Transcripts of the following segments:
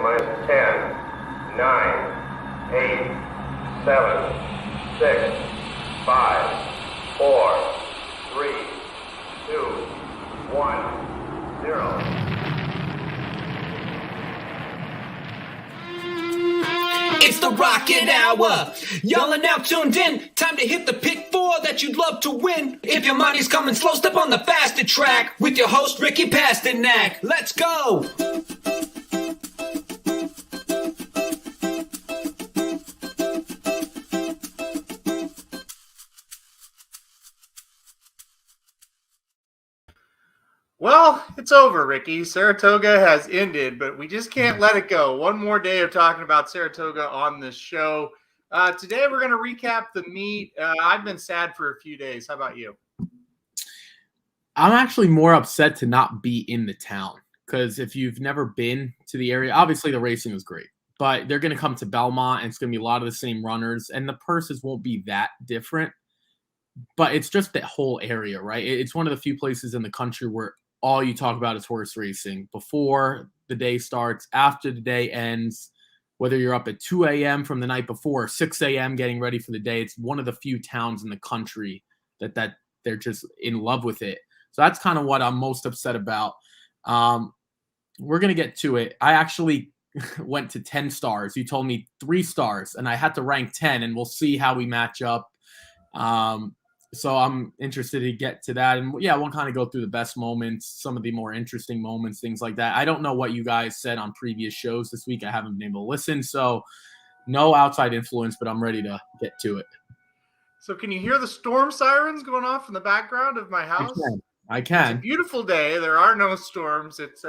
minus 10, 9, 8, 7, 6, 5, 4, 3, 2, 1, 0. It's the Rocket Hour. Y'all are now tuned in. Time to hit the pick four that you'd love to win. If your money's coming slow, step on the faster track with your host, Ricky Pasternak. Let's go. Well, it's over, Ricky. Saratoga has ended, but we just can't let it go. One more day of talking about Saratoga on this show. Today, we're going to recap the meet. I've been sad for a few days. How about you? I'm actually more upset to not be in the town because if you've never been to the area, obviously the racing was great, but they're going to come to Belmont and it's going to be a lot of the same runners and the purses won't be that different, but it's just that whole area, right? It's one of the few places in the country where all you talk about is horse racing before the day starts, after the day ends, whether you're up at 2 a.m. from the night before or 6 a.m. getting ready for the day. It's one of the few towns in the country that they're just in love with it. So that's kind of what I'm most upset about. We're going to get to it. I actually went to 10 stars. You told me 3 stars, and I had to rank 10, and we'll see how we match up. So I'm interested to get to that. And yeah, we'll kind of go through the best moments, some of the more interesting moments, things like that. I don't know what you guys said on previous shows this week. I haven't been able to listen, so no outside influence, but I'm ready to get to it. So can you hear the storm sirens going off in the background of my house? I can. It's a beautiful day. There are no storms. It's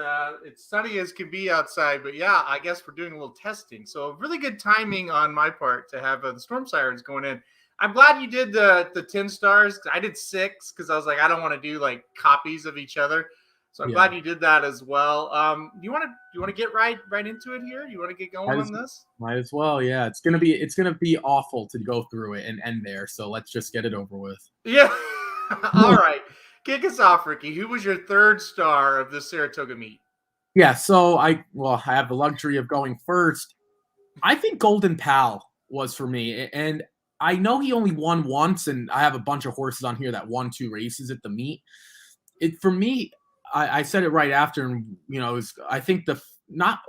sunny as can be outside, but yeah, I guess we're doing a little testing. So really good timing on my part to have the storm sirens going in. I'm glad you did the 10 stars. I did 6 because I was like, I don't want to do like copies of each other. So I'm glad you did that as well. You want to get right into it here? You want to get going on this? Might as well. Yeah, it's gonna be awful to go through it and end there. So let's just get it over with. Yeah. All right. Kick us off, Ricky. Who was your 3rd star of the Saratoga meet? Yeah. So I have the luxury of going first. I think Golden Pal was for me, and I know he only won once, and I have a bunch of horses on here that won 2 races at the meet. For me, I said it right after, and it was, I think not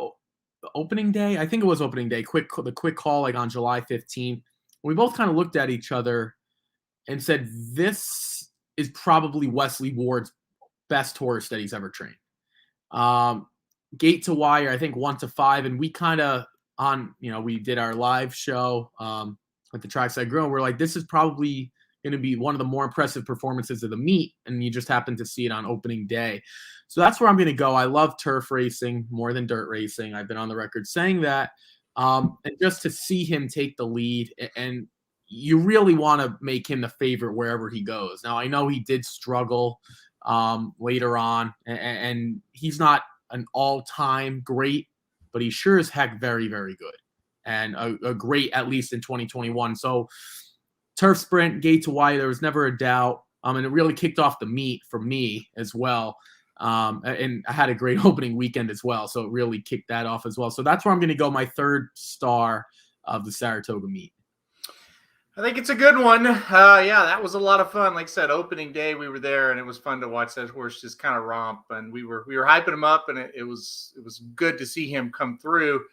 opening day. I think it was opening day. The quick call, like on July 15th. We both kind of looked at each other and said, "This is probably Wesley Ward's best horse that he's ever trained." Gate to wire, I think 1 to 5, and we kind of we did our live show. At the Trackside Grill, we're like, this is probably going to be one of the more impressive performances of the meet, and you just happen to see it on opening day. So that's where I'm going to go. I love turf racing more than dirt racing. I've been on the record saying that. And just to see him take the lead, and you really want to make him the favorite wherever he goes. Now, I know he did struggle later on, and he's not an all-time great, but he sure as heck very, very good. And a great, at least in 2021. So turf sprint, gate to wire, there was never a doubt. And it really kicked off the meet for me as well. And I had a great opening weekend as well. So it really kicked that off as well. So that's where I'm going to go, my 3rd star of the Saratoga meet. I think it's a good one. Yeah, that was a lot of fun. Like I said, opening day, we were there, and it was fun to watch that horse just kind of romp. And we were hyping him up, and it was good to see him come through.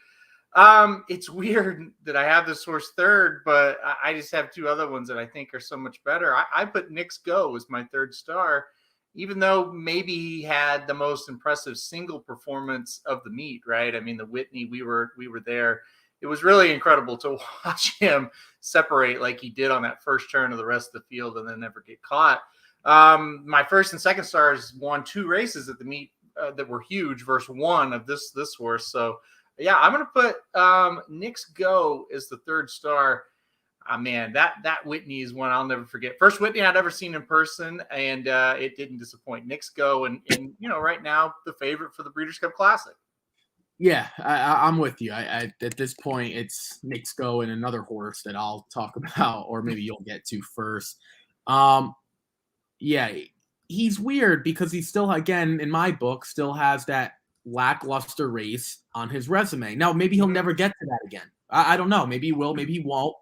It's weird that I have this horse 3rd, but I just have 2 other ones that I think are so much better. I put Nyx Go as my 3rd star, even though maybe he had the most impressive single performance of the meet, right? I mean, the Whitney, we were there. It was really incredible to watch him separate like he did on that first turn of the rest of the field and then never get caught. My 1st and 2nd stars won 2 races at the meet that were huge versus 1 of this horse. So yeah, I'm going to put Nyx Go as the 3rd star. Man, that Whitney is one I'll never forget. First Whitney I'd ever seen in person, and it didn't disappoint. Nyx Go, and right now the favorite for the Breeders' Cup Classic. Yeah, I'm with you. At this point, it's Nyx Go and another horse that I'll talk about, or maybe you'll get to first. Yeah, he's weird because he still, again, in my book, still has that lackluster race on his resume. Now, maybe he'll never get to that again. I don't know. Maybe he will. Maybe he won't.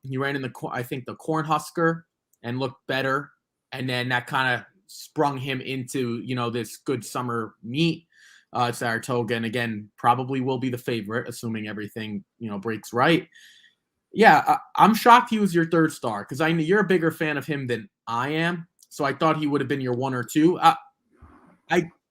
He ran in the Cornhusker and looked better, and then that kind of sprung him into this good summer meet at Saratoga, and again probably will be the favorite, assuming everything breaks right. Yeah, I'm shocked he was your third star because I know you're a bigger fan of him than I am. So I thought he would have been your 1 or 2. I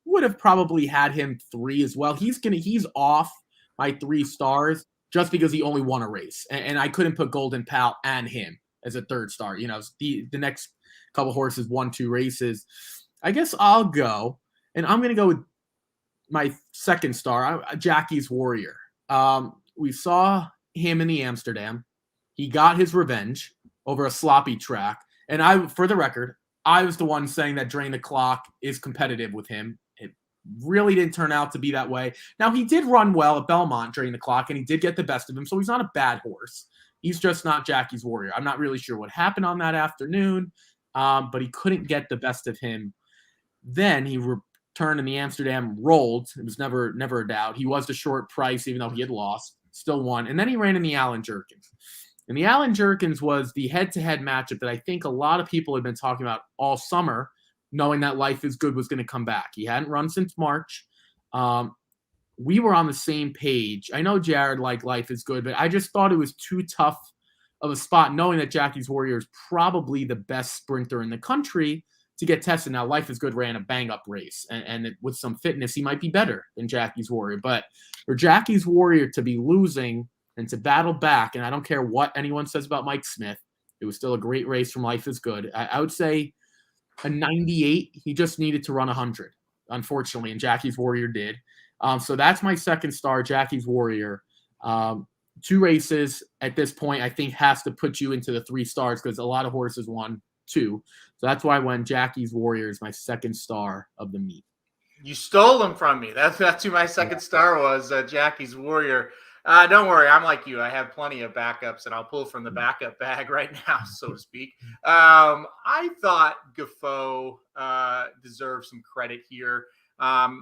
would have probably had him 3 as well. He's off my 3 stars just because he only won a race, and I couldn't put Golden Pal and him as a third star. The next couple horses won 2 races. I guess I'll go, and I'm going to go with my second star, Jackie's Warrior. We saw him in the Amsterdam. He got his revenge over a sloppy track, and for the record, I was the one saying that Drain the Clock is competitive with him. It really didn't turn out to be that way. Now, he did run well at Belmont Drain the Clock, and he did get the best of him, so he's not a bad horse. He's just not Jackie's Warrior. I'm not really sure what happened on that afternoon, but he couldn't get the best of him. Then he returned in the Amsterdam, rolled. It was never a doubt. He was the short price, even though he had lost, still won. And then he ran in the Allen Jerkins. And the Allen Jerkins was the head-to-head matchup that I think a lot of people had been talking about all summer, knowing that Life is Good was going to come back. He hadn't run since March. We were on the same page. I know Jared liked Life is Good, but I just thought it was too tough of a spot, knowing that Jackie's Warrior is probably the best sprinter in the country to get tested. Now, Life is Good ran a bang-up race, and with some fitness, he might be better than Jackie's Warrior. But for Jackie's Warrior to be losing and to battle back, and I don't care what anyone says about Mike Smith, it was still a great race from Life is Good. I would say a 98. He just needed to run 100, unfortunately, and Jackie's Warrior did. So that's my second star, Jackie's Warrior. 2 races at this point, I think, has to put you into the 3 stars because a lot of horses won 2. So that's why I went Jackie's Warrior is my second star of the meet. You stole them from me. That's who my second star was, Jackie's Warrior. Don't worry, I'm like you. I have plenty of backups, and I'll pull from the backup bag right now, so to speak. I thought Gafo deserved some credit here.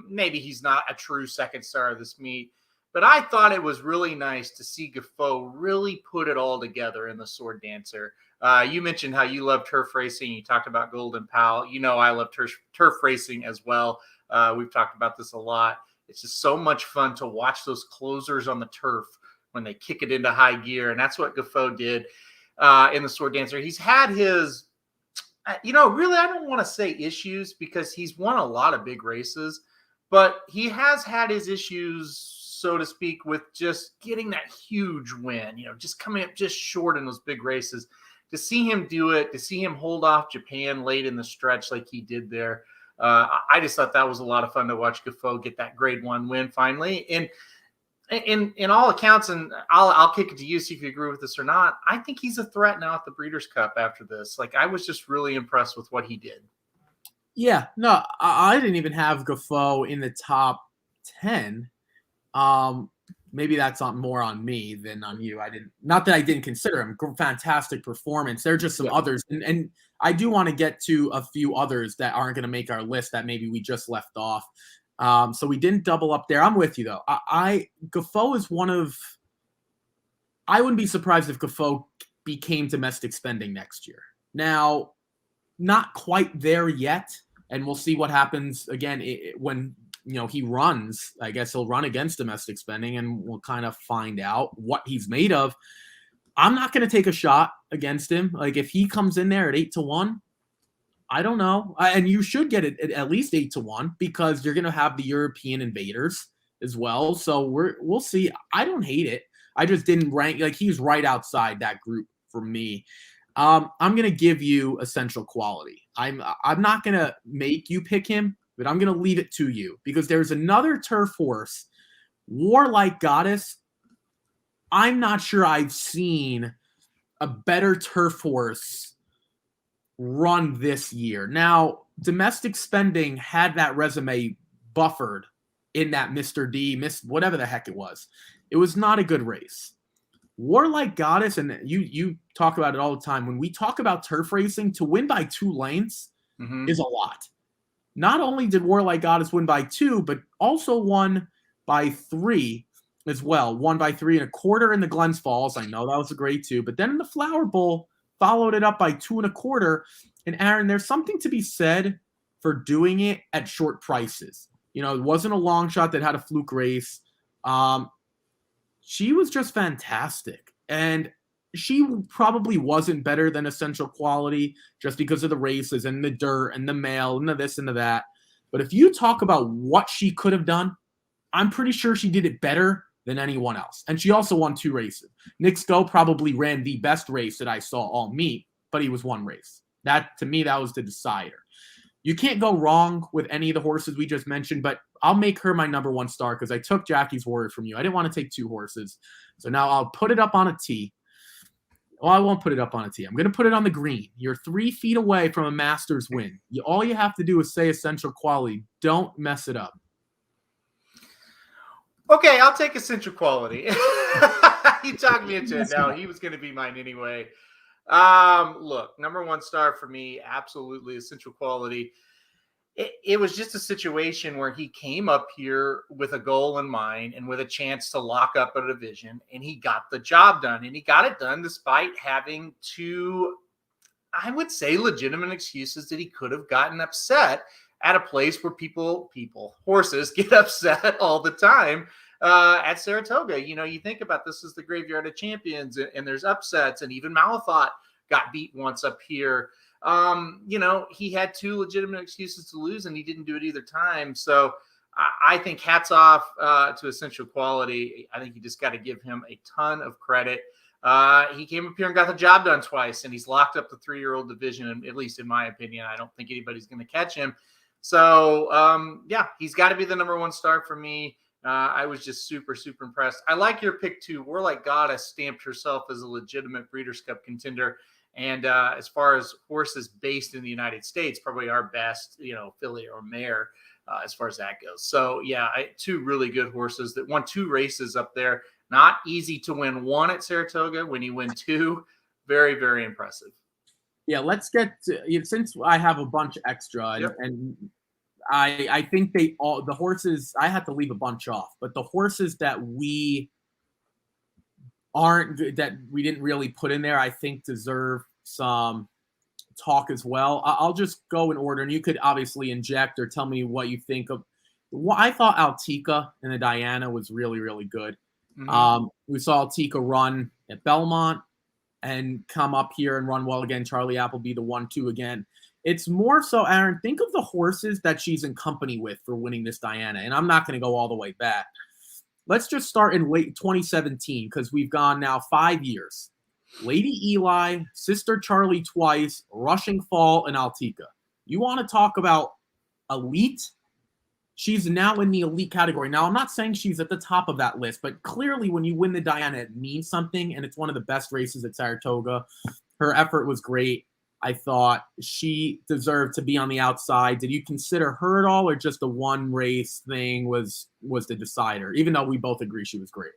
Maybe he's not a true second star of this meet, but I thought it was really nice to see Gafo really put it all together in the Sword Dancer. You mentioned how you love turf racing. You talked about Golden Pal. I love turf racing as well. We've talked about this a lot. It's just so much fun to watch those closers on the turf when they kick it into high gear. And that's what Gafo did in the Sword Dancer. He's had his, really, I don't want to say issues because he's won a lot of big races, but he has had his issues, so to speak, with just getting that huge win, just coming up just short in those big races. To see him do it, to see him hold off Japan late in the stretch like he did there, I just thought that was a lot of fun to watch Gafo get that grade 1 win finally. And in all accounts, and I'll kick it to you, see if you agree with this or not, I think he's a threat now at the Breeders' Cup after this. Like, I was just really impressed with what he did. Yeah, no, I didn't even have Gafo in the top 10. Maybe that's more on me than on you. Not that I didn't consider him. Fantastic performance. There are just some others. And I do want to get to a few others that aren't going to make our list that maybe we just left off. So we didn't double up there. I'm with you, though. Gafo is one of – I wouldn't be surprised if Gafo became domestic spending next year. Now, not quite there yet, and we'll see what happens again when – he runs. I guess he'll run against domestic spending, and we'll kind of find out what he's made of. I'm not going to take a shot against him. Like, if he comes in there at 8-1, I don't know. And you should get it at least 8-1 because you're going to have the European invaders as well. So we'll see. I don't hate it. I just didn't rank. Like, he's right outside that group for me. I'm going to give you essential quality. I'm not going to make you pick him, but I'm going to leave it to you because there's another turf horse, Warlike Goddess. I'm not sure I've seen a better turf horse run this year. Now, domestic spending had that resume buffered in that Mr. D, whatever the heck it was. It was not a good race. Warlike Goddess, and you talk about it all the time. When we talk about turf racing, to win by 2 lengths is a lot. Not only did Warlike Goddess win by 2, but also won by 3 as well. Won by 3 1/4 in the Glens Falls. I know that was a grade 2. But then in the Flower Bowl, followed it up by 2 1/4. And Aaron, there's something to be said for doing it at short prices. You know, it wasn't a long shot that had a fluke race. She was just fantastic. And she probably wasn't better than Essential Quality just because of the races and the dirt and the mail and the this and the that. But if you talk about what she could have done, I'm pretty sure she did it better than anyone else. And she also won 2 races. Nyx Go probably ran the best race that I saw all meet, but he was 1 race. That, to me, that was the decider. You can't go wrong with any of the horses we just mentioned, but I'll make her my number 1 star because I took Jackie's word from you. I didn't want to take 2 horses. So now I'll put it up on a tee. Well, I won't put it up on a tee. I'm going to put it on the green. You're 3 feet away from a Masters win. All you have to do is say Essential Quality. Don't mess it up. Okay, I'll take Essential Quality. He talked me into it. No, he was going to be mine anyway. Look, number 1 star for me, absolutely Essential Quality. It was just a situation where he came up here with a goal in mind and with a chance to lock up a division, and he got the job done. And he got it done despite having 2, I would say, legitimate excuses that he could have gotten upset at a place where horses get upset all the time at Saratoga. You know, you think about this as the graveyard of champions, and there's upsets, and even Malafat got beat once up here. You know, he had 2 legitimate excuses to lose, and he didn't do it either time. So I think hats off to Essential Quality. I think you just got to give him a ton of credit. He came up here and got the job done twice, and he's locked up the 3-year-old division, and at least in my opinion. I don't think anybody's going to catch him. So, yeah, he's got to be the number 1 star for me. I was just super, super impressed. I like your pick, too. Warlike Goddess stamped herself as a legitimate Breeders' Cup contender. And as far as horses based in the United States, probably our best, you know, filly or mare as far as that goes. So, yeah, 2 really good horses that won 2 races up there. Not easy to win 1 at Saratoga. When you win 2, very, very impressive. Yeah, let's get to, since I have a bunch extra, and, Yep. and I think the horses, I had to leave a bunch off, but the horses that we didn't really put in there, I think deserve some talk as well. I'll just go in order, and you could obviously inject or tell me what you think of. I thought Altica and the Diana was really, really good. Mm-hmm. We saw Altica run at Belmont and come up here and run well again. Charlie Appleby, the 1-2 again. It's more so, Aaron, think of the horses that she's in company with for winning this Diana. And I'm not going to go all the way back. Let's just start in late 2017 because we've gone now 5 years. Lady Eli, Sister Charlie twice, Rushing Fall, and Altica. You want to talk about elite? She's now in the elite category. Now, I'm not saying she's at the top of that list, but clearly when you win the Diana, it means something, and it's one of the best races at Saratoga. Her effort was great. I thought she deserved to be on the outside. Did you consider her at all, or just the one race thing was the decider, even though we both agree she was great?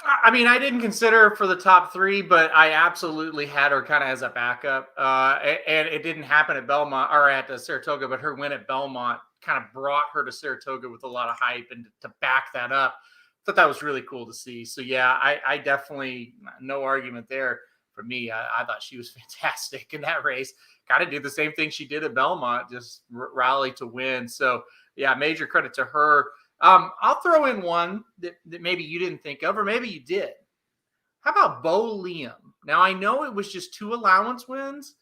I mean, I didn't consider her for the top 3, but I absolutely had her kind of as a backup. And it didn't happen at Belmont or at Saratoga, but her win at Belmont kind of brought her to Saratoga with a lot of hype, and to back that up, I thought that was really cool to see. So yeah, I definitely, no argument there for me. I thought she was fantastic in that race. Got to do the same thing she did at Belmont, just rally to win. So yeah, major credit to her. I'll throw in one that maybe you didn't think of, or maybe you did. How about Bo Liam? Now, I know it was just 2 allowance wins,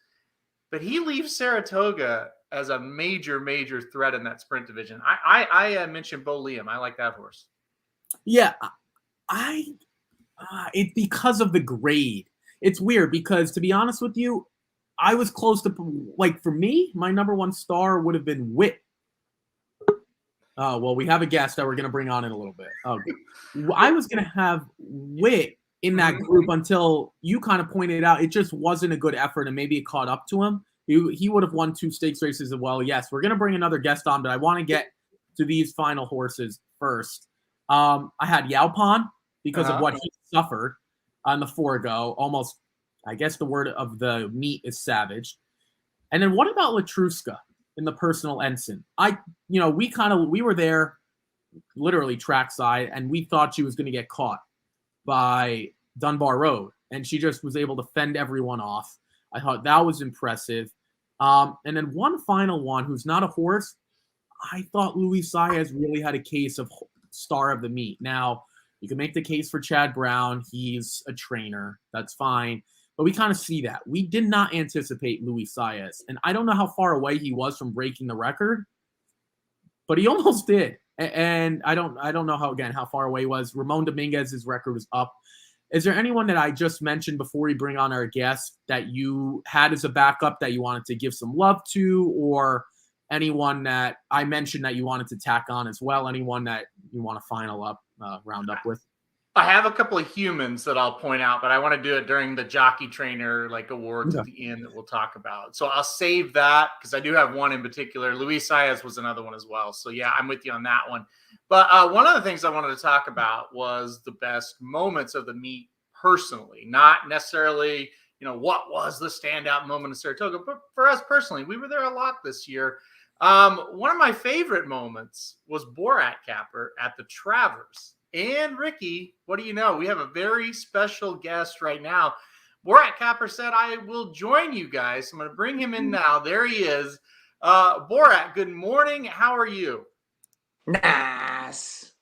but he leaves Saratoga as a major, major threat in that sprint division. I mentioned Bo Liam. I like that horse. Yeah, it's because of the grade. It's weird because, to be honest with you, I was close to, like, for me, my number 1 star would have been Wit. Oh, well, we have a guest that we're going to bring on in a little bit. Okay. I was going to have Wit in that group until you kind of pointed out it just wasn't a good effort, and maybe it caught up to him. He would have won 2 stakes races as well. Yes, we're going to bring another guest on, but I want to get to these final horses first. I had Yaupan because of what he suffered on the forego. Almost, I guess the word of the meet is savage. And then what about Latruska? in the personal ensign. We were there literally trackside, and we thought she was going to get caught by Dunbar Road, and she just was able to fend everyone off. I thought that was impressive. And then one final one, who's not a horse, I thought Luis Saez really had a case of star of the meet. Now, you can make the case for Chad Brown. He's a trainer. That's fine. But we kind of see that. We did not anticipate Luis Saez. And I don't know how far away he was from breaking the record, but he almost did. And I don't know how far away he was. Ramon Dominguez's record was up. Is there anyone that I just mentioned before we bring on our guest that you had as a backup that you wanted to give some love to, or anyone that I mentioned that you wanted to tack on as well? Anyone that you want to round up with? I have a couple of humans that I'll point out, but I want to do it during the jockey trainer awards at the end that we'll talk about. So I'll save that because I do have one in particular. Luis Saez was another one as well. So yeah, I'm with you on that one. But one of the things I wanted to talk about was the best moments of the meet personally, not necessarily, what was the standout moment of Saratoga, but for us personally, we were there a lot this year. One of my favorite moments was Borat Capper at the Travers. And Ricky, what do you know? We have a very special guest right now. Borat Capper said, I will join you guys. I'm going to bring him in now. There he is. Borat, good morning. How are you? Nice.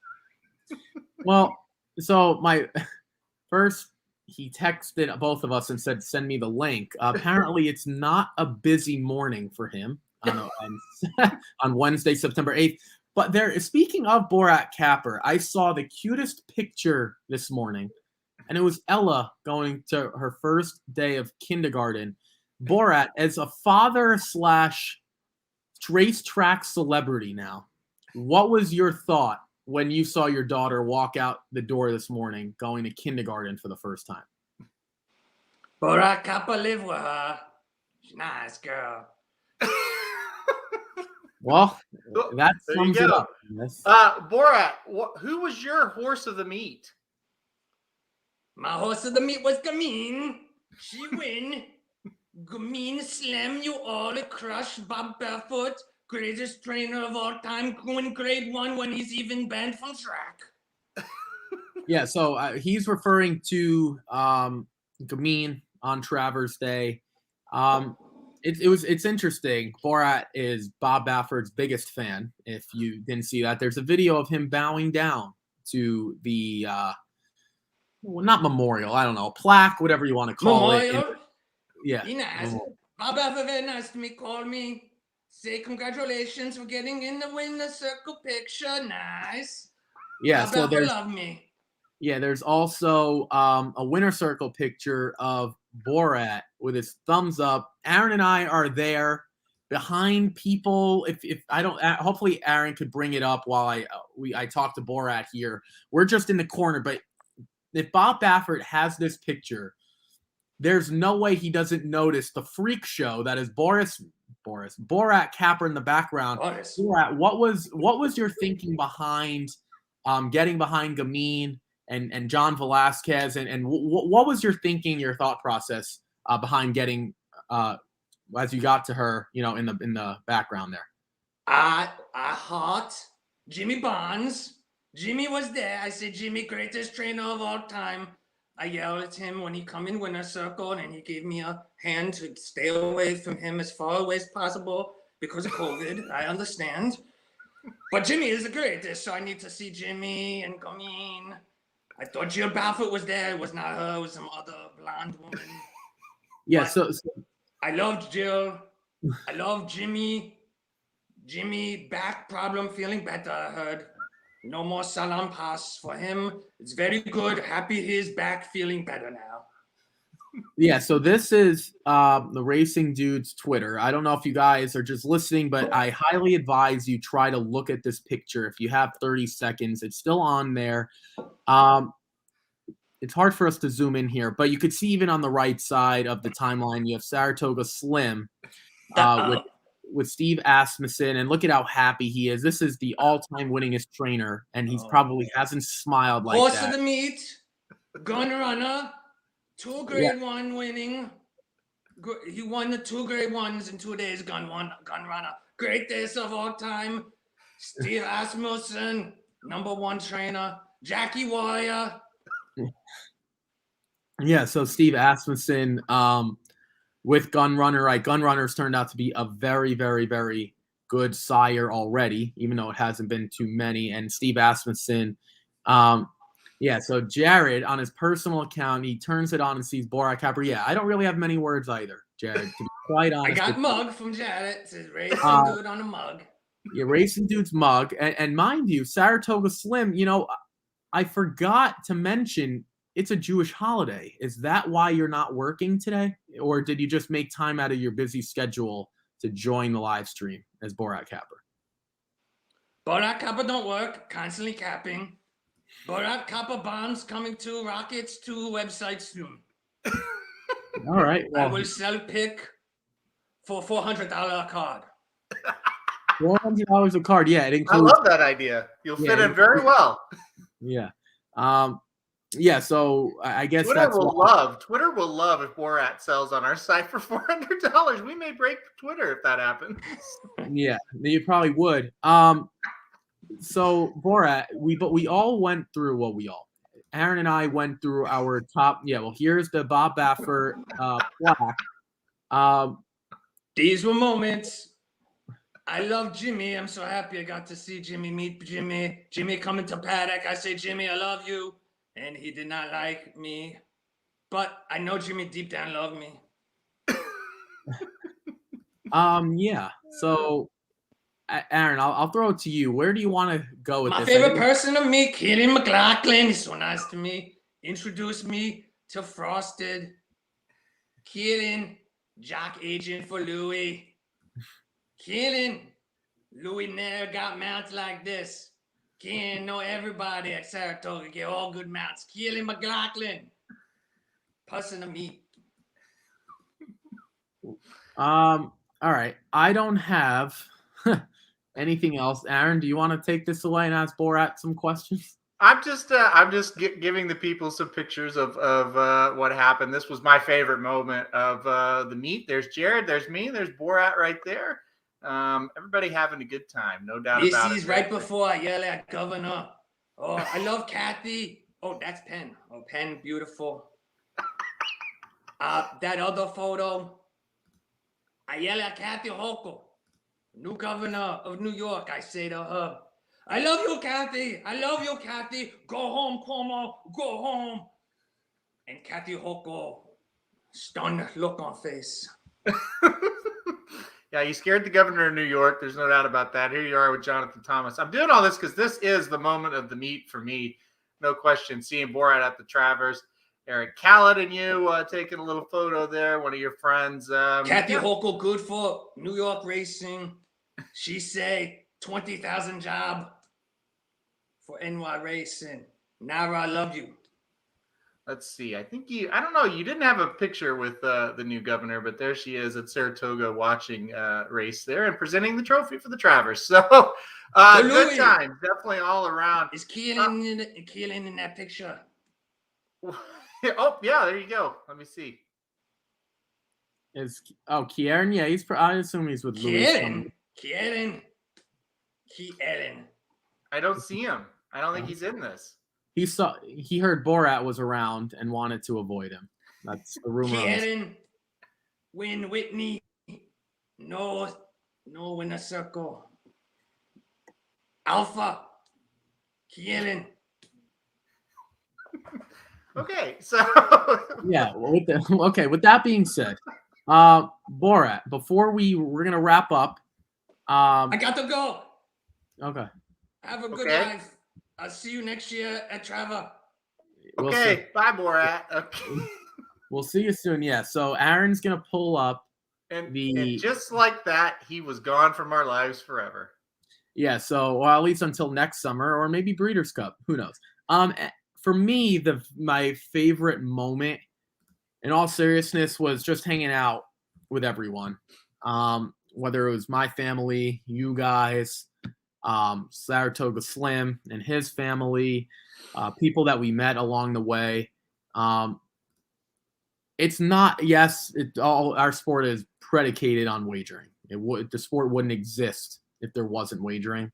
Well, so he texted both of us and said, send me the link. Apparently, it's not a busy morning for him on Wednesday, September 8th. But speaking of Borat Capper, I saw the cutest picture this morning, and it was Ella going to her first day of kindergarten. Borat, as a father / racetrack celebrity now, what was your thought when you saw your daughter walk out the door this morning going to kindergarten for the first time? Borat Capper live with her. She's a nice girl. Well, that sums it up. Yes. Borat, who was your horse of the meet? My horse of the meet was Gamine. She win. Gamine slam you all crush Bob Barefoot, greatest trainer of all time, win grade 1 when he's even banned from track. Yeah, so he's referring to Gamine on Travers Day. It's interesting. Borat is Bob Baffert's biggest fan. If you didn't see that, there's a video of him bowing down to the not memorial, I don't know, plaque, whatever you want to call it. Yeah. Be nice. Bob Baffert very nice to me. Call me. Say congratulations for getting in the winner circle picture. Nice. Yeah. Bob So Baffert love me. Yeah, there's also a winner circle picture of Borat with his thumbs up. Aaron and I are there behind people. If I don't, hopefully Aaron could bring it up while I talk to Borat here. We're just in the corner, but if Bob Baffert has this picture, there's no way he doesn't notice the freak show that is Borat Capper in the background. Borat, what was your thinking behind getting behind Gamine and John Velasquez, and what was your thinking, your thought process behind getting as you got to her, in the background there? I heart Jimmy Bonds. Jimmy was there. I said, Jimmy, greatest trainer of all time. I yelled at him when he come in winner circle, and he gave me a hand to stay away from him as far away as possible because of COVID. I understand. But Jimmy is the greatest, so I need to see Jimmy and Gamine. I thought Jill Baffert was there. It was not her. It was some other blonde woman. Yeah, but so I loved Jill. I loved Jimmy. Jimmy, back problem, feeling better, I heard. No more Salon Pass for him. It's very good. Happy he's back, feeling better now. Yeah, so this is the Racing Dude's Twitter. I don't know if you guys are just listening, but I highly advise you try to look at this picture. If you have 30 seconds, it's still on there. It's hard for us to zoom in here, but you could see even on the right side of the timeline, you have Saratoga Slim with Steve Asmussen, and look at how happy he is. This is the all-time winningest trainer, and he's probably hasn't smiled like Horse that. Horse of the meet, gun runner, 2 grade 1 winning. He won the 2 grade 1s in 2 days, gun runner. greatest of all time, Steve Asmussen, #1 trainer, Jackie Warrior. Yeah, so Steve Asmussen with Gunrunner, right? Gunrunner's turned out to be a very, very, very good sire already, even though it hasn't been too many. And Steve Asmussen, yeah, so Jared, on his personal account, he turns it on and sees Borat Capper. Yeah, I don't really have many words either, Jared, to be quite honest. I got mug from Jared. It says racing dude on a mug. Yeah, Racing Dude's mug. And mind you, Saratoga Slim, I forgot to mention it's a Jewish holiday. Is that why you're not working today? Or did you just make time out of your busy schedule to join the live stream as Borat Capper? Borat Kappa don't work, constantly capping. Borat Kappa bonds coming to Rockets to website soon. All right. I Well, will sell pick for $400 a card. $400 a card. Yeah, it I includes. love that idea. You'll fit in very well. Yeah. Yeah, so I guess Twitter that's will love if Borat sells on our site for $400. We may break Twitter if that happens. Yeah, you probably would. So Borat, we all went through Aaron and I went through our top. Yeah, well, here's the Bob Baffert plaque. These were moments. I love Jimmy. I'm so happy I got to see Jimmy meet Jimmy. Jimmy coming to paddock. I say, Jimmy, I love you. And he did not like me. But I know Jimmy deep down loved me. Yeah. So, Aaron, I'll throw it to you. Where do you want to go with My this? favorite person to meet, Keelan McLaughlin. He's so nice to me. Introduced me to Frosted. Keelan, jock agent for Louis. Keelan, Louis never got mounts like this. Can't know everybody at Saratoga get all good mounts. Keelan McLaughlin. Person to meet. All right. I don't have anything else. Aaron, do you want to take this away and ask Borat some questions? I'm just giving the people some pictures of what happened. This was my favorite moment of the meet. There's Jared, there's me, there's Borat right there. Everybody having a good time, no doubt about it. This is right before I yell at Governor. Oh, I love Kathy. Oh, that's Penn. Oh, Penn, beautiful. That other photo, I yell at Kathy Hochul, new governor of New York. I say to her, I love you, Kathy. I love you, Kathy. Go home, Cuomo. Go home. And Kathy Hochul, stunned look on face. Yeah, you scared the governor of New York. There's no doubt about that. Here you are with Jonathan Thomas. I'm doing all this because this is the moment of the meet for me. No question. Seeing Borat at the Travers. Eric Khaled and you taking a little photo there. One of your friends. Kathy Hochul, good for New York racing. She say 20,000 job for NY racing. Nara, I love you. Let's see. I don't know. You didn't have a picture with the new governor, but there she is at Saratoga watching race there and presenting the trophy for the Travers. So good times, definitely all around. Is Keelan in that picture? Oh, yeah, there you go. Let me see. Kieran? Yeah, I assume he's with Louis. Kieran. I don't see him. I don't think he's in this. He heard Borat was around and wanted to avoid him. That's the rumor. Kieran, win Whitney. No winner circle. Alpha. Kieran. Okay, so yeah. With that being said, Borat, before we're gonna wrap up. I got to go. Okay. Have a good life. I'll see you next year at Trava. Okay, bye, Borat. Okay. We'll see you soon. Yeah. So Aaron's gonna pull up and just like that, he was gone from our lives forever. Yeah. So, well, at least until next summer, or maybe Breeders' Cup. Who knows? For me, my favorite moment, in all seriousness, was just hanging out with everyone. Whether it was my family, you guys, Saratoga Slim and his family, people that we met along the way. It's not, our sport is predicated on wagering. The sport wouldn't exist if there wasn't wagering.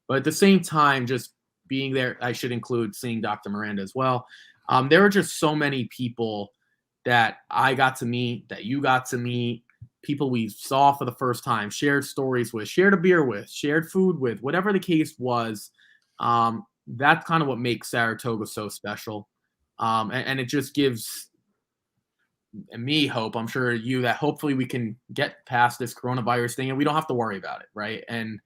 But at the same time, just being there, I should include seeing Dr. Miranda as well. There are just so many people that I got to meet, that you got to meet, people we saw for the first time, shared stories with, shared a beer with, shared food with, whatever the case was. That's kind of what makes Saratoga so special. And it just gives me hope, I'm sure you, that hopefully we can get past this coronavirus thing and we don't have to worry about it, right? And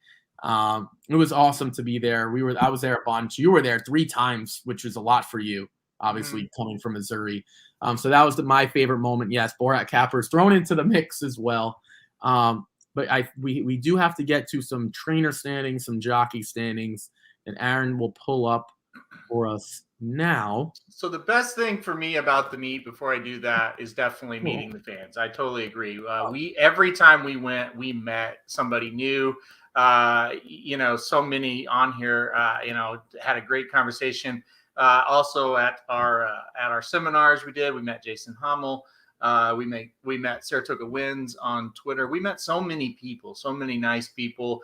it was awesome to be there. I was there a bunch. You were there 3 times, which is a lot for you, obviously coming from Missouri. So that was my favorite moment. Yes, Borat Capper's thrown into the mix as well. But we do have to get to some trainer standings, some jockey standings, and Aaron will pull up for us now. So the best thing for me about the meet before I do that is definitely meeting the fans. I totally agree. Every time we went, we met somebody new. So many on here, had a great conversation. Also at our seminars we met Jason Hummel. We met Saratoga Wins on Twitter. We met so many people, so many nice people.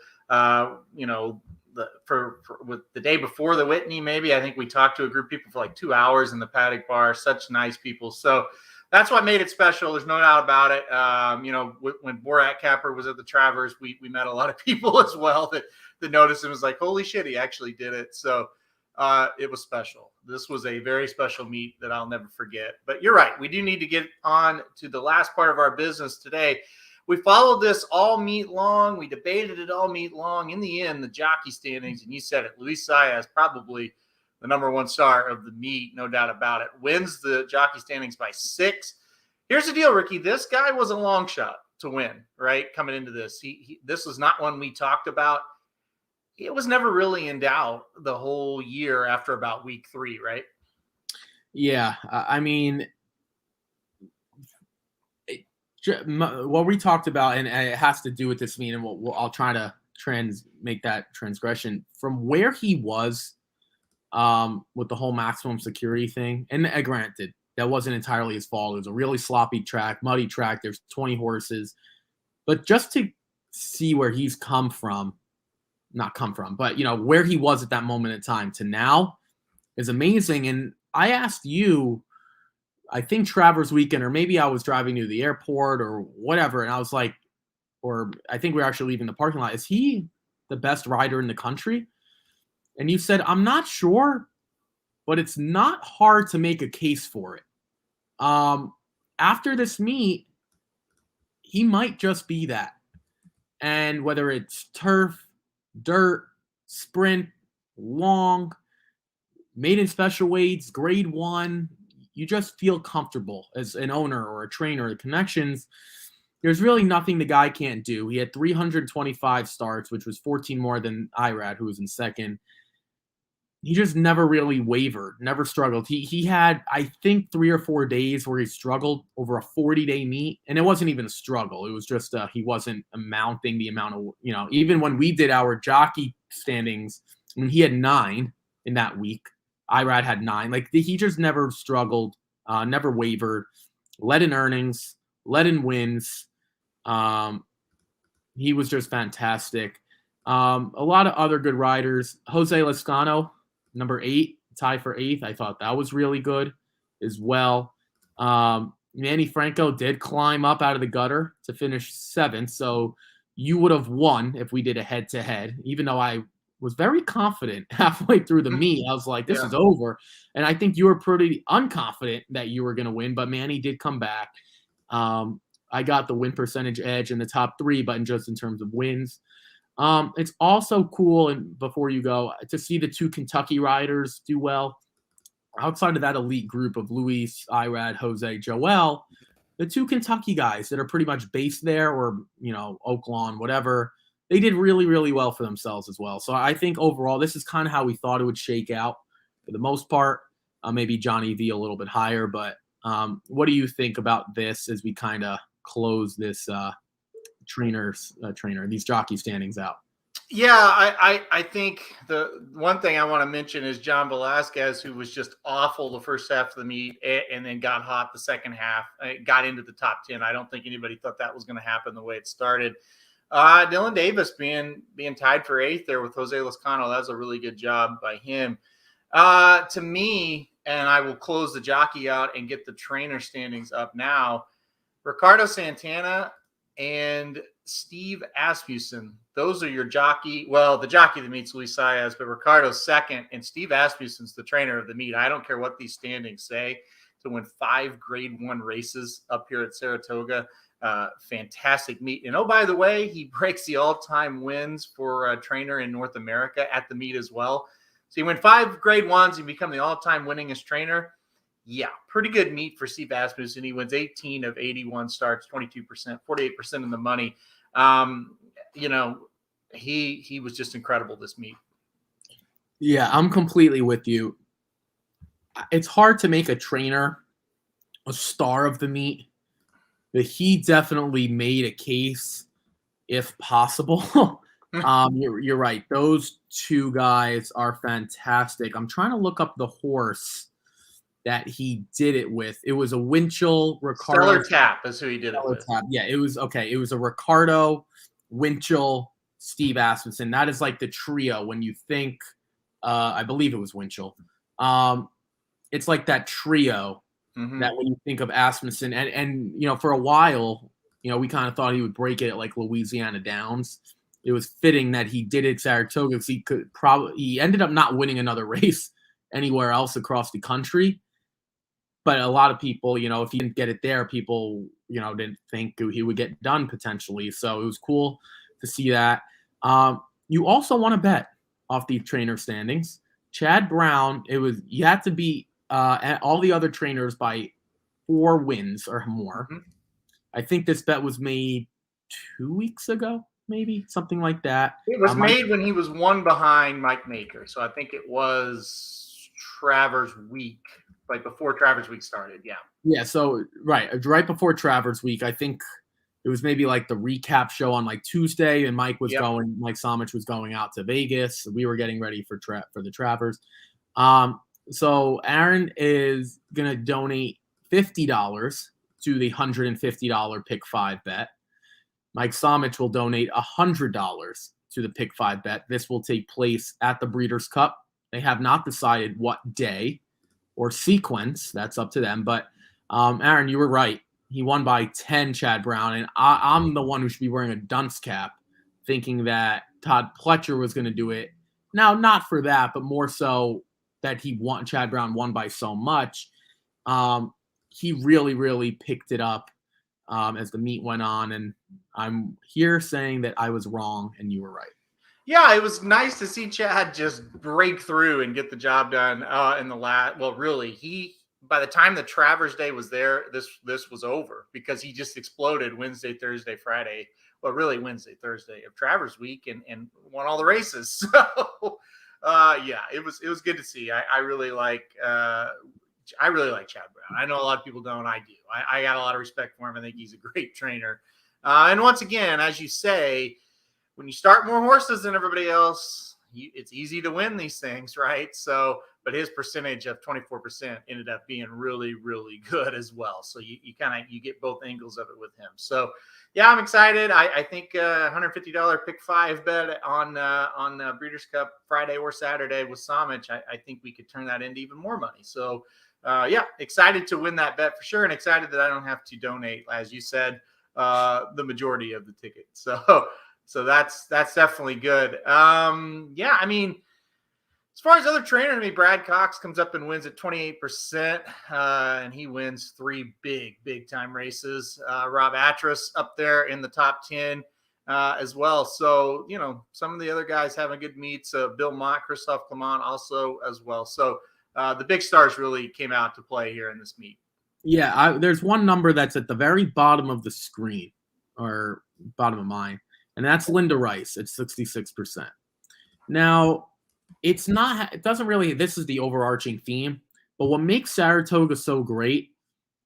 With the day before the Whitney, maybe I think we talked to a group of people for like 2 hours in the paddock bar. Such nice people. So that's what made it special. There's no doubt about it. When Borat Capper was at the Travers, we met a lot of people as well that noticed and was like, holy shit, he actually did it. So it was special. This was a very special meet that I'll never forget. But you're right. We do need to get on to the last part of our business today. We followed this all meet long. We debated it all meet long. In the end, the jockey standings, and you said it, Luis Saez, probably the number 1 star of the meet, no doubt about it, wins the jockey standings by 6. Here's the deal, Ricky. This guy was a long shot to win, right? Coming into this, this was not one we talked about. It was never really in doubt the whole year after about week 3, right? Yeah, I mean, what we talked about, and it has to do with this meeting, and I'll try to make that transgression from where he was with the whole maximum security thing. And granted, that wasn't entirely his fault. It was a really sloppy track, muddy track. There's 20 horses. But just to see where he's but where he was at that moment in time to now is amazing. And I asked you, I think Travers weekend, or maybe I was driving to the airport or whatever, and I was like, or I think we were actually leaving the parking lot, is he the best rider in the country? And you said, I'm not sure, but it's not hard to make a case for it. After this meet, he might just be that. And whether it's turf, dirt, sprint, long, maiden special weights, grade 1, you just feel comfortable as an owner or a trainer. The connections, there's really nothing the guy can't do. He had 325 starts, which was 14 more than Irad, who was in second. He just never really wavered, never struggled. He had, I think, 3 or 4 days where he struggled over a 40-day meet, and it wasn't even a struggle. It was just he wasn't amounting the amount of, even when we did our jockey standings, when he had 9 in that week, Irad had 9. Like, he just never struggled, never wavered, led in earnings, led in wins. He was just fantastic. A lot of other good riders. Jose Lescano, number 8, tie for 8th. I thought that was really good as well. Manny Franco did climb up out of the gutter to finish 7th. So you would have won if we did a head-to-head, even though I was very confident halfway through the meet. I was like, this is over. And I think you were pretty unconfident that you were going to win, but Manny did come back. I got the win percentage edge in the top 3, but just in terms of wins. It's also cool, and before you go, to see the 2 Kentucky riders do well. Outside of that elite group of Luis, Irad, Jose, Joel, the 2 Kentucky guys that are pretty much based there, or, Oaklawn, whatever, they did really, really well for themselves as well. So I think overall, this is kind of how we thought it would shake out for the most part. Maybe Johnny V a little bit higher, but what do you think about this as we kind of close this these jockey standings out? Yeah, I think the one thing I want to mention is John Velasquez, who was just awful the first half of the meet and then got hot the second half, got into the top 10. I don't think anybody thought that was going to happen the way it started. Dylan Davis being tied for 8th there with Jose Lozcano. That was a really good job by him. To me, and I will close the jockey out and get the trainer standings up now. Ricardo Santana and Steve Asmussen. Those are your jockey. Well, the jockey that meets Luis Saez, but Ricardo's second, and Steve Asmussen's the trainer of the meet. I don't care what these standings say. To win 5 Grade 1 races up here at Saratoga. Fantastic meet. And oh, by the way, he breaks the all-time wins for a trainer in North America at the meet as well. So you win 5 Grade 1s, you become the all-time winningest trainer. Yeah, pretty good meet for Steve Asmussen. He wins 18 of 81 starts, 22%, 48% in the money. He was just incredible this meet. Yeah, I'm completely with you. It's hard to make a trainer a star of the meet, but he definitely made a case if possible. You're right. Those 2 guys are fantastic. I'm trying to look up the horse that he did it with. It was a Winchell Ricardo. Stellar Tap is who he did it with. Tap. Yeah, it was okay. It was a Ricardo, Winchell, Steve Asmussen. That is like the trio when you think. I believe it was Winchell. It's like that trio that when you think of Asmussen, and for a while, we kind of thought he would break it at like Louisiana Downs. It was fitting that he did it at Saratoga because he ended up not winning another race anywhere else across the country. But a lot of people, if he didn't get it there, people, didn't think he would get done potentially. So it was cool to see that. You also want to bet off the trainer standings. Chad Brown, you had to beat all the other trainers by 4 wins or more. I think this bet was made 2 weeks ago, maybe something like that. It was made when he was 1 behind Mike Maker. So I think it was Travers Week. Like before Travers Week started, yeah. Yeah, so right before Travers Week, I think it was maybe like the recap show on like Tuesday, and Mike Samich was going out to Vegas. So we were getting ready for the Travers. So Aaron is gonna donate $50 to the $150 Pick 5 bet. Mike Samich will donate $100 to the Pick 5 bet. This will take place at the Breeders' Cup. They have not decided what day or sequence. That's up to them. But Aaron, you were right. He won by 10, Chad Brown. And I'm the one who should be wearing a dunce cap, thinking that Todd Pletcher was going to do it. Now, not for that, but more so that Chad Brown won by so much. He really, really picked it up as the meet went on. And I'm here saying that I was wrong and you were right. Yeah, it was nice to see Chad just break through and get the job done in the last. Well, really, by the time the Travers Day was there, this was over because he just exploded Wednesday, Thursday, Friday. Well, really Wednesday, Thursday of Travers Week and won all the races. So, yeah, it was good to see. I really like Chad Brown. I know a lot of people don't. I do. I got a lot of respect for him. I think he's a great trainer. And once again, as you say, when you start more horses than everybody else, it's easy to win these things, right? So, but his percentage of 24% ended up being really, really good as well. So you get both angles of it with him. So, yeah, I'm excited. I think $150 Pick 5 bet on Breeders' Cup Friday or Saturday with Samich. I think we could turn that into even more money. So, yeah, excited to win that bet for sure, and excited that I don't have to donate, as you said, the majority of the ticket. So that's definitely good. Yeah, I mean, as far as other trainers, Brad Cox comes up and wins at 28%, and he wins 3 big time races. Rob Atras up there in the top 10 as well. So, some of the other guys having good meets. Bill Mott, Christophe Clement also as well. So the big stars really came out to play here in this meet. Yeah, there's one number that's at the very bottom of the screen, or bottom of mine. And that's Linda Rice at 66%. Now, it doesn't really, this is the overarching theme, but what makes Saratoga so great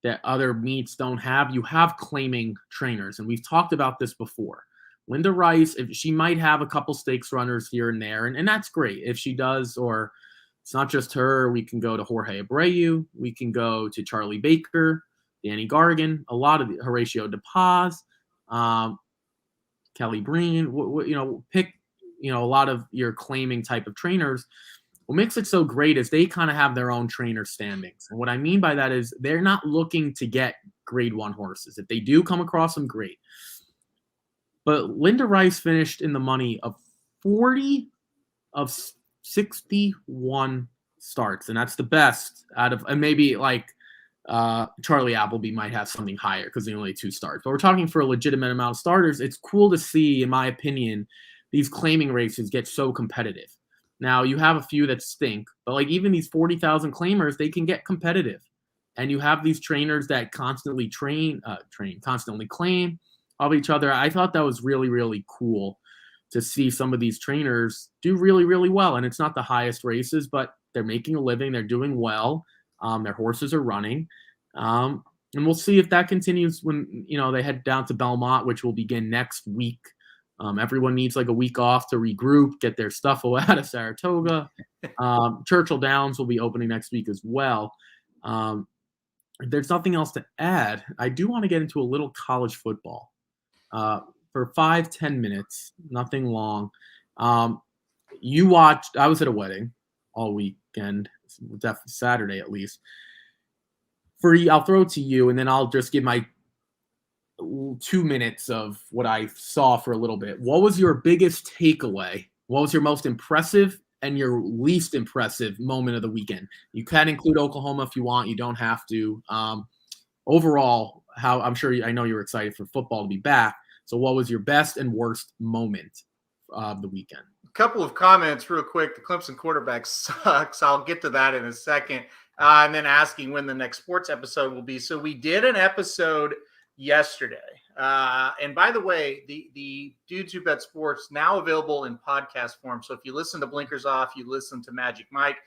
that other meets don't have, you have claiming trainers. And we've talked about this before. Linda Rice, if she might have a couple stakes runners here and there, and that's great. If she does, or it's not just her, we can go to Jorge Abreu, we can go to Charlie Baker, Danny Gargan, a lot of Horatio De Paz, Kelly Breen, pick, a lot of your claiming type of trainers. What makes it so great is they kind of have their own trainer standings. And what I mean by that is they're not looking to get grade 1 horses. If they do come across them, great. But Linda Rice finished in the money of 40 of 61 starts. And that's the best out of, and maybe like Charlie Appleby might have something higher because they only 2 starts. But we're talking for a legitimate amount of starters. It's cool to see, in my opinion, these claiming races get so competitive. Now, you have a few that stink, but like even these 40,000 claimers, they can get competitive. And you have these trainers that constantly constantly claim of each other. I thought that was really, really cool to see some of these trainers do really, really well. And it's not the highest races, but they're making a living. They're doing well. Their horses are running. And we'll see if that continues when, they head down to Belmont, which will begin next week. Everyone needs like a week off to regroup, get their stuff out of Saratoga. Churchill Downs will be opening next week as well. If there's nothing else to add, I do want to get into a little college football for 5-10 minutes, nothing long. I was at a wedding all weekend, definitely Saturday at least. I'll throw it to you, and then I'll just give my 2 minutes of what I saw for a little bit. What was your biggest takeaway? What was your most impressive and your least impressive moment of the weekend? You can include Oklahoma if you want. You don't have to. Overall, I know you're excited for football to be back. So what was your best and worst moment of the weekend? A couple of comments real quick. The Clemson quarterback sucks. I'll get to that in a second. And then asking when the next sports episode will be. So we did an episode yesterday. And by the way, the Dudes Who Bet Sports now available in podcast form. So if you listen to Blinkers Off, you listen to Magic Mike,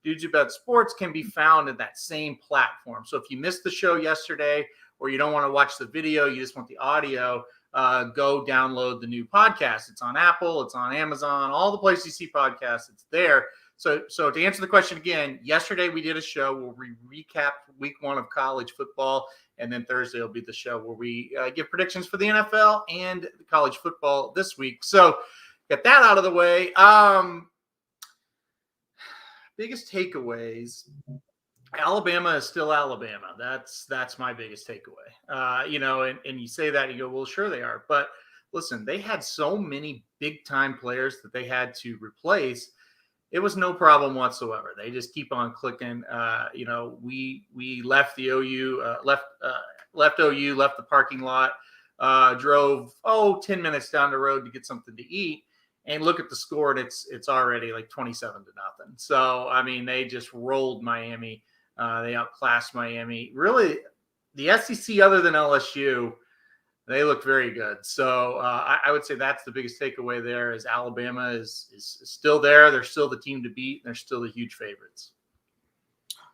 Dudes Who Bet Sports can be found in that same platform. So if you missed the show yesterday, or you don't want to watch the video, you just want the audio, go download the new podcast. It's on Apple, it's on Amazon, all the places you see podcasts, it's there. So to answer the question again, yesterday we did a show where we recapped week 1 of college football. And then Thursday will be the show where we give predictions for the NFL and college football this week. So get that out of the way. Biggest takeaways. Alabama is still Alabama. That's my biggest takeaway. And you say that and you go, well, sure they are. But listen, they had so many big time players that they had to replace. It was no problem whatsoever. They just keep on clicking. We left the OU, left OU, left the parking lot, drove 10 minutes down the road to get something to eat, and look at the score, and it's already like 27-0. So I mean, they just rolled Miami. They outclassed Miami. Really, the SEC other than LSU, they look very good. So I would say that's the biggest takeaway there is Alabama is still there. They're still the team to beat. And they're still the huge favorites.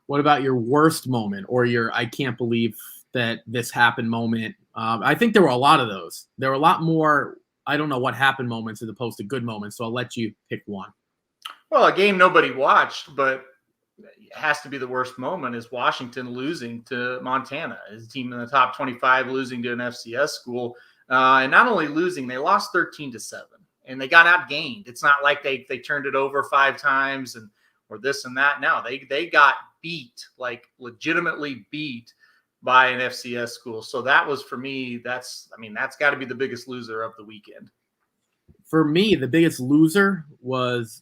What about your worst moment or your I can't believe that this happened moment? I think there were a lot of those. There were a lot more I don't know what happened moments as opposed to good moments. So I'll let you pick one. Well, a game nobody watched, but it has to be the worst moment is Washington losing to Montana. His team in the top 25 losing to an FCS school. And not only losing, they lost 13-7 and they got outgained. It's not like they turned it over 5 times or this and that. No, they got beat, like legitimately beat by an FCS school. So that was for me, that's got to be the biggest loser of the weekend. For me, the biggest loser was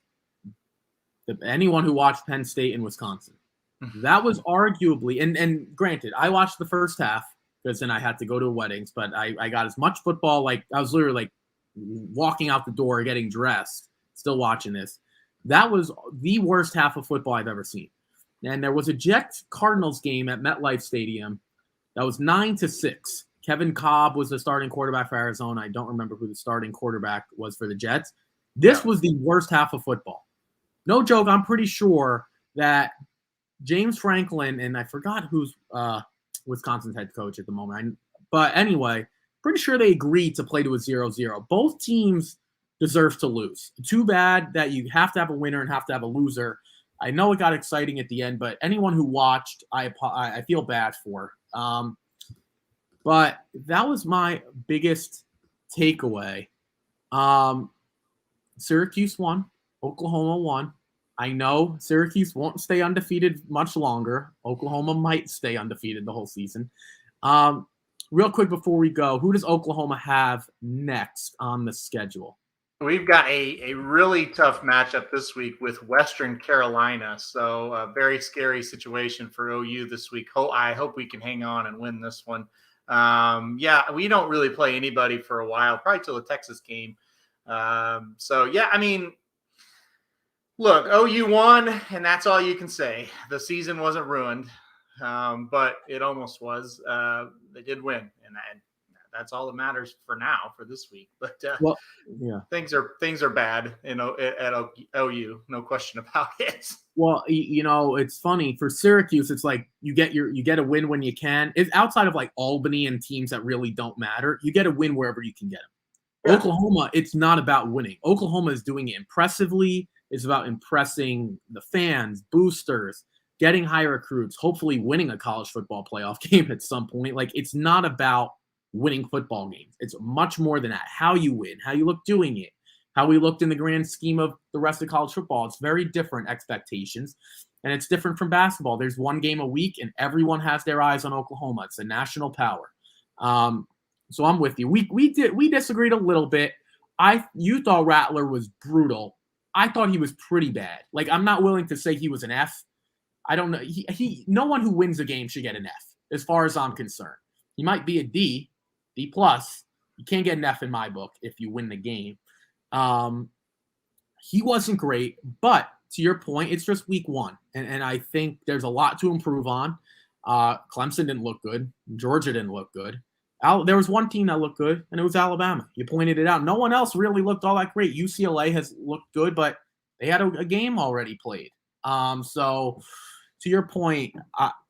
anyone who watched Penn State and Wisconsin. That was arguably, and granted, I watched the first half because then I had to go to weddings, but I got as much football, like I was literally like walking out the door, getting dressed, still watching this. That was the worst half of football I've ever seen. And there was a Jets-Cardinals game at MetLife Stadium that was 9-6. Kevin Cobb was the starting quarterback for Arizona. I don't remember who the starting quarterback was for the Jets. This was the worst half of football. No joke, I'm pretty sure that James Franklin, and I forgot who's Wisconsin's head coach at the moment. But anyway, pretty sure they agreed to play to a 0-0. Both teams deserve to lose. Too bad that you have to have a winner and have to have a loser. I know it got exciting at the end, but anyone who watched, I feel bad for. But that was my biggest takeaway. Syracuse won. Oklahoma won. I know Syracuse won't stay undefeated much longer. Oklahoma might stay undefeated the whole season. Real quick before we go, who does Oklahoma have next on the schedule? We've got a really tough matchup this week with Western Carolina. So a very scary situation for OU this week. I hope we can hang on and win this one. Yeah, we don't really play anybody for a while, probably till the Texas game. So, yeah, I mean, look, OU won, and that's all you can say. The season wasn't ruined, but it almost was. They did win, and that's all that matters for now for this week. But well, yeah, things are bad, at OU, no question about it. Well, it's funny for Syracuse. It's like you get a win when you can. It's outside of like Albany and teams that really don't matter. You get a win wherever you can get them. Yeah. Oklahoma, it's not about winning. Oklahoma is doing it impressively. It's about impressing the fans, boosters, getting high recruits, hopefully winning a college football playoff game at some point. Like, it's not about winning football games. It's much more than that. How you win, how you look doing it, how we looked in the grand scheme of the rest of college football. It's very different expectations, and it's different from basketball. There's one game a week, and everyone has their eyes on Oklahoma. It's a national power. So I'm with you. We disagreed a little bit. You thought Rattler was brutal. I thought he was pretty bad. Like, I'm not willing to say he was an F. I don't know. No one who wins a game should get an F, as far as I'm concerned. He might be a D+. You can't get an F in my book if you win the game. He wasn't great, but to your point, it's just week one. And I think there's a lot to improve on. Clemson didn't look good. Georgia didn't look good. There was one team that looked good, and it was Alabama. You pointed it out. No one else really looked all that great. UCLA has looked good, but they had a game already played. So to your point,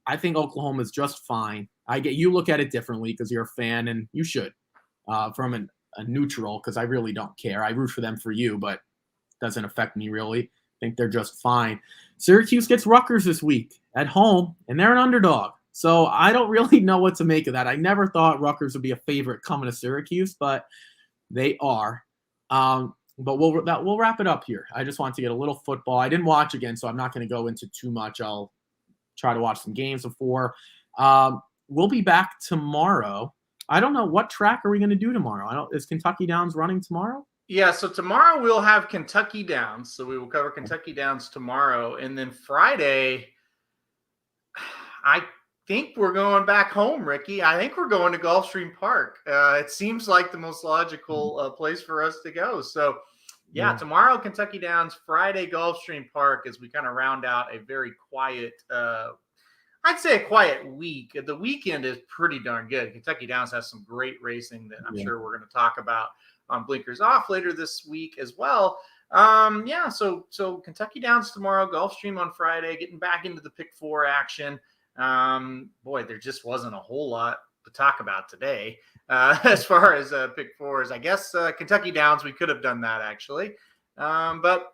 I think Oklahoma is just fine. You look at it differently because you're a fan, and you should, from a neutral, because I really don't care. I root for them for you, but it doesn't affect me really. I think they're just fine. Syracuse gets Rutgers this week at home, and they're an underdog. So I don't really know what to make of that. I never thought Rutgers would be a favorite coming to Syracuse, but they are. But we'll wrap it up here. I just want to get a little football. I didn't watch again, so I'm not going to go into too much. I'll try to watch some games before. We'll be back tomorrow. I don't know, what track are we going to do tomorrow? Is Kentucky Downs running tomorrow? Yeah, so tomorrow we'll have Kentucky Downs. So we will cover Kentucky Downs tomorrow. And then Friday, I think we're going back home, Ricky. I think we're going to Gulfstream Park. It seems like the most logical place for us to go. So, yeah, tomorrow Kentucky Downs, Friday Gulfstream Park, as we kind of round out a very quiet, I'd say a quiet week. The weekend is pretty darn good. Kentucky Downs has some great racing that I'm sure we're going to talk about on Blinkers Off later this week as well. So Kentucky Downs tomorrow, Gulfstream on Friday, getting back into the Pick 4 action. There just wasn't a whole lot to talk about today as far as Pick 4s. I guess Kentucky Downs, we could have done that actually. But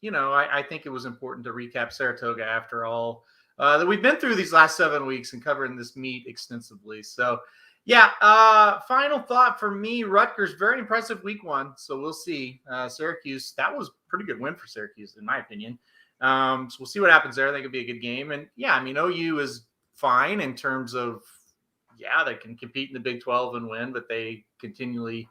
I think it was important to recap Saratoga after all that we've been through these last 7 weeks and covering this meet extensively. So, final thought for me, Rutgers, very impressive week one. So we'll see. Syracuse, that was a pretty good win for Syracuse, in my opinion. So we'll see what happens there. I think it'll be a good game. And OU is fine in terms of, they can compete in the Big 12 and win, but they continually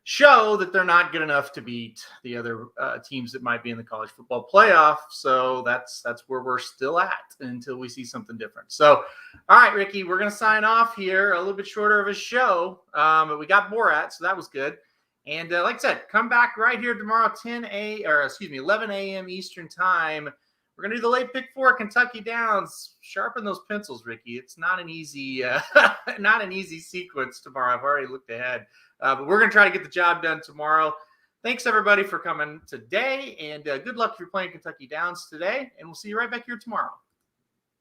show that they're not good enough to beat the other teams that might be in the college football playoff. So that's where we're still at until we see something different. So, all right, Ricky, we're going to sign off here. A little bit shorter of a show, but we got Borat, so that was good. And like I said, come back right here tomorrow, 11 a.m. Eastern time. We're going to do the late Pick 4 Kentucky Downs. Sharpen those pencils, Ricky. It's not an easy sequence tomorrow. I've already looked ahead. But we're going to try to get the job done tomorrow. Thanks, everybody, for coming today. And good luck if you're playing Kentucky Downs today. And we'll see you right back here tomorrow.